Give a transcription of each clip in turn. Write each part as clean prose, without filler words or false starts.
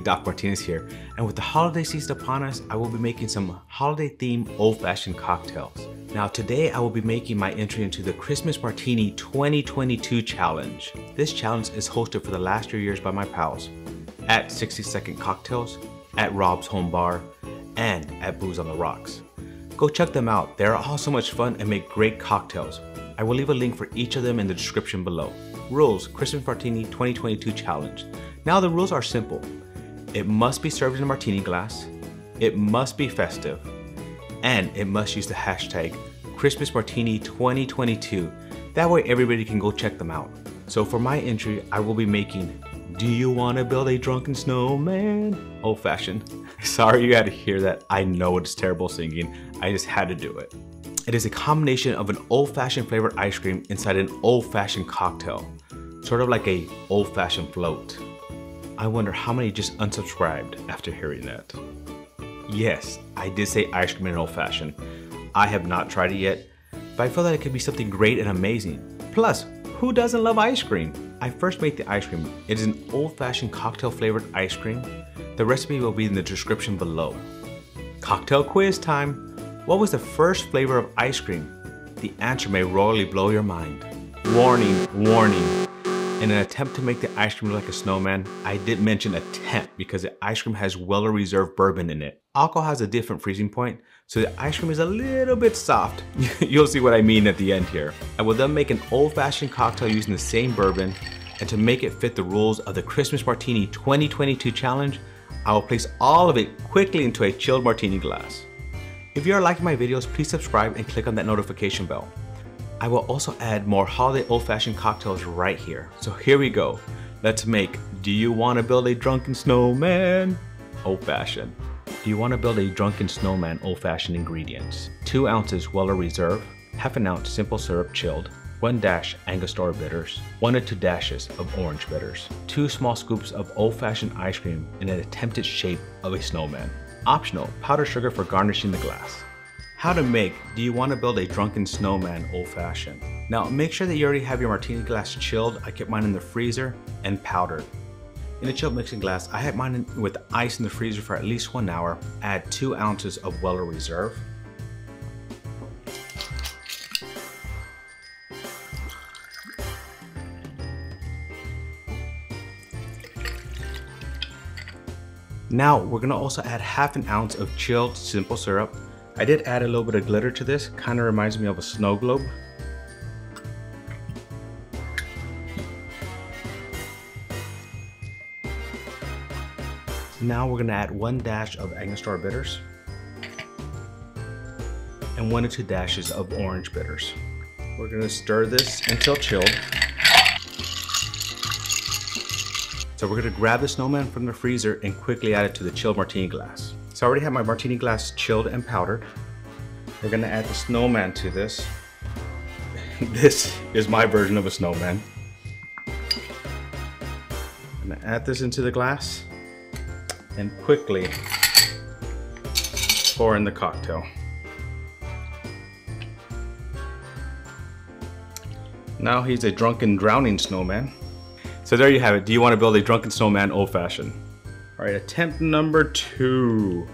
Doc Martinez here, and with the holiday season upon us, I will be making some holiday-themed old-fashioned cocktails. Now today I will be making my entry into the Christmas Martini 2022 challenge. This challenge is hosted for the last 3 years by my pals at 60 Second Cocktails, at Rob's Home Bar, and at Booze on the Rocks. Go check them out, they are all so much fun and make great cocktails. I will leave a link for each of them in the description below. Rules: Christmas Martini 2022 challenge. Now the rules are simple. It must be served in a martini glass, it must be festive, and it must use the hashtag Christmas Martini 2022. That way everybody can go check them out. So for my entry, I will be making Do You Wanna Build a Drunken Snowman? Old-fashioned. Sorry you had to hear that. I know it's terrible singing. I just had to do it. It is a combination of an old-fashioned flavored ice cream inside an old-fashioned cocktail. Sort of like a old-fashioned float. I wonder how many just unsubscribed after hearing that. Yes, I did say ice cream and old-fashioned. I have not tried it yet, but I feel that it could be something great and amazing. Plus, who doesn't love ice cream? I first made the ice cream. It is an old-fashioned cocktail flavored ice cream. The recipe will be in the description below. Cocktail quiz time. What was the first flavor of ice cream? The answer may royally blow your mind. Warning, warning. In an attempt to make the ice cream look like a snowman, I did mention attempt because the ice cream has Weller Reserve bourbon in it. Alcohol has a different freezing point, so the ice cream is a little bit soft. You'll see what I mean at the end here. I will then make an old-fashioned cocktail using the same bourbon, and to make it fit the rules of the Christmas Martini 2022 challenge, I will place all of it quickly into a chilled martini glass. If you are liking my videos, please subscribe and click on that notification bell. I will also add more holiday old-fashioned cocktails right here. So here we go. Let's make Do You Wanna Build a Drunken Snowman? Old-fashioned. Do you want to build a drunken snowman old-fashioned ingredients? 2 ounces Weller Reserve, half an ounce simple syrup chilled, 1 dash Angostura bitters, 1 to 2 dashes of orange bitters, 2 small scoops of old-fashioned ice cream in an attempted shape of a snowman. Optional, powdered sugar for garnishing the glass. How to make Do You Want to Build a Drunken Snowman old-fashioned? Now make sure that you already have your martini glass chilled. I kept mine in the freezer and powdered. In a chilled mixing glass, I had mine with ice in the freezer for at least 1 hour. Add 2 ounces of Weller Reserve. Now we're gonna also add half an ounce of chilled simple syrup. I did add a little bit of glitter to this, kind of reminds me of a snow globe. Now we're gonna add 1 dash of Angostura bitters and 1 to 2 dashes of orange bitters. We're gonna stir this until chilled. So we're gonna grab the snowman from the freezer and quickly add it to the chilled martini glass. So I already have my martini glass chilled and powdered. We're gonna add the snowman to this. This is my version of a snowman. I'm gonna add this into the glass and quickly pour in the cocktail. Now he's a drunken, drowning snowman. So there you have it. Do you want to build a drunken snowman old-fashioned? All right, attempt number 2.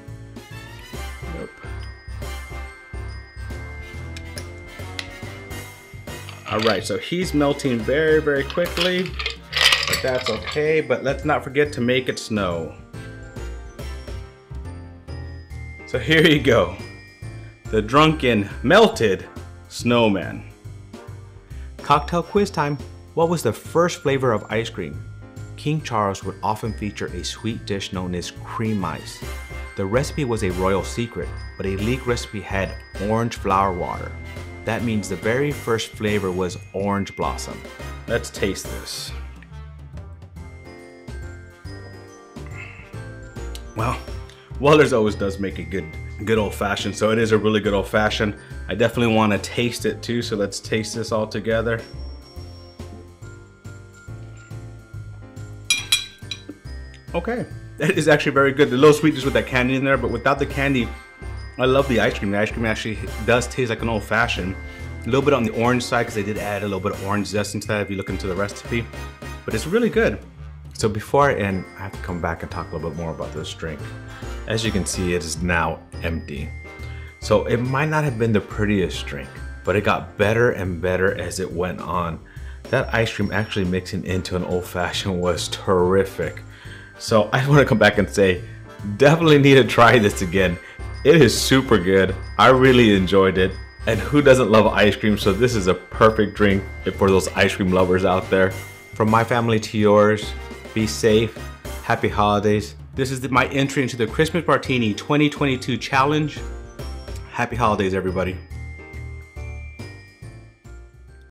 Nope. All right, so he's melting very, very quickly, but that's okay. But let's not forget to make it snow. So here you go. The drunken, melted snowman. Cocktail quiz time. What was the first flavor of ice cream? King Charles would often feature a sweet dish known as cream ice. The recipe was a royal secret, but a leaked recipe had orange flower water. That means the very first flavor was orange blossom. Let's taste this. Well, Weller's always does make a good old-fashioned, so it is a really good old-fashioned. I definitely want to taste it too, so let's taste this all together. Okay, that is actually very good. The little sweetness with that candy in there, but without the candy, I love the ice cream. The ice cream actually does taste like an old-fashioned. A little bit on the orange side because they did add a little bit of orange zest into that if you look into the recipe, but it's really good. So before I end, I have to come back and talk a little bit more about this drink. As you can see, it is now empty. So it might not have been the prettiest drink, but it got better and better as it went on. That ice cream actually mixing into an old-fashioned was terrific. So I want to come back and say, definitely need to try this again. It is super good. I really enjoyed it. And who doesn't love ice cream? So this is a perfect drink for those ice cream lovers out there. From my family to yours, be safe, happy holidays. This is my entry into the Christmas Martini 2022 challenge. Happy holidays, everybody.